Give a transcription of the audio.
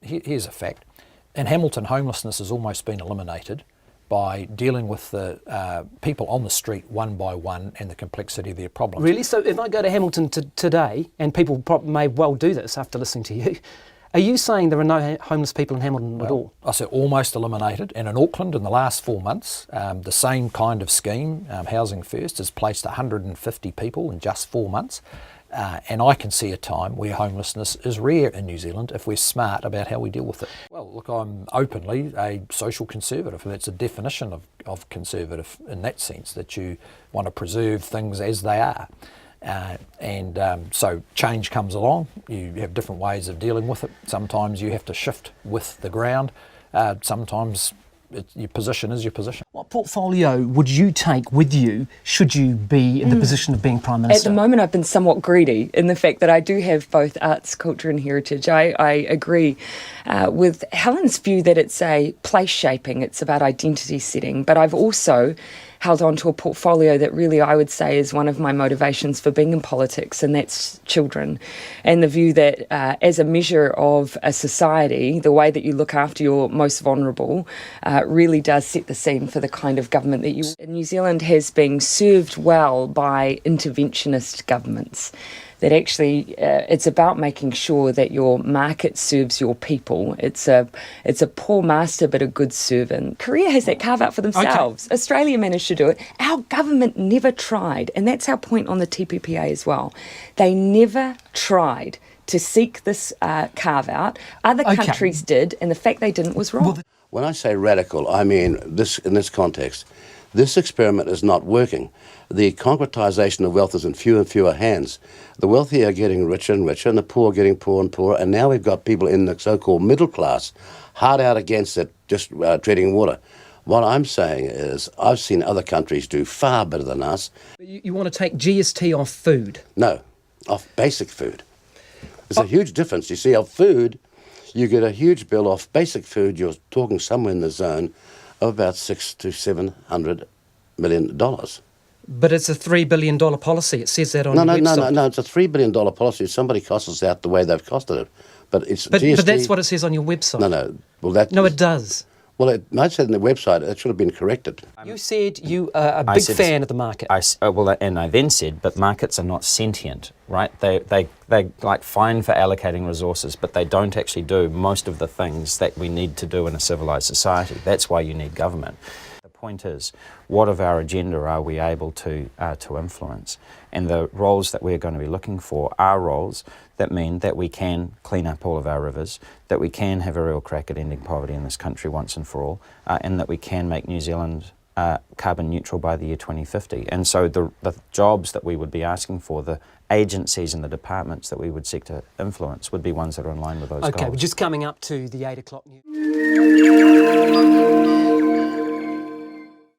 Here's a fact. In Hamilton, homelessness has almost been eliminated by dealing with the people on the street one by one and the complexity of their problems. Really? So if I go to Hamilton today, and people may well do this after listening to you, are you saying there are no homeless people in Hamilton at all? I said almost eliminated. And in Auckland, in the last 4 months, the same kind of scheme, Housing First, has placed 150 people in just 4 months. And I can see a time where homelessness is rare in New Zealand if we're smart about how we deal with it. Well, look, I'm openly a social conservative, and that's a definition of conservative in that sense, that you want to preserve things as they are. So change comes along. You have different ways of dealing with it. Sometimes you have to shift with the ground. Sometimes your position is your position. What portfolio would you take with you should you be in the position of being Prime Minister? At the moment, I've been somewhat greedy in the fact that I do have both arts, culture and heritage. I agree with Helen's view that it's a place shaping, it's about identity setting, but I've also held on to a portfolio that really I would say is one of my motivations for being in politics, and that's children. And the view that as a measure of a society, the way that you look after your most vulnerable really does set the scene for the kind of government that you... New Zealand has been served well by interventionist governments. That actually it's about making sure that your market serves your people. It's a poor master but a good servant. Korea has that carve out for themselves. Okay. Australia managed to do it. Our government never tried, and that's our point on the TPPA as well. They never tried to seek this carve out. Other countries did, and the fact they didn't was wrong. When I say radical, I mean this in this context. This experiment is not working. The concretization of wealth is in fewer and fewer hands. The wealthy are getting richer and richer, and the poor are getting poorer and poorer, and now we've got people in the so-called middle class hard out against it, just treading water. What I'm saying is I've seen other countries do far better than us. You want to take GST off food? No, off basic food. There's a huge difference. You see, of food, you get a huge bill off basic food. You're talking somewhere in the zone of about $600 to $700 million. But it's a $3 billion policy. It says that on your website. No. It's a $3 billion policy. Somebody costs us out the way they've costed it. But it's GST. But that's what it says on your website. No. Well, no, it does. Well, it might say on the website. It should have been corrected. You said you are a big fan of the market. And I then said, but markets are not sentient, right? They like fine for allocating resources, but they don't actually do most of the things that we need to do in a civilised society. That's why you need government. The point is, what of our agenda are we able to influence? And the roles that we're going to be looking for are roles that mean that we can clean up all of our rivers, that we can have a real crack at ending poverty in this country once and for all, and that we can make New Zealand carbon neutral by the year 2050. And so the jobs that we would be asking for, the agencies and the departments that we would seek to influence would be ones that are in line with those goals. Okay, we're just coming up to the 8 o'clock news.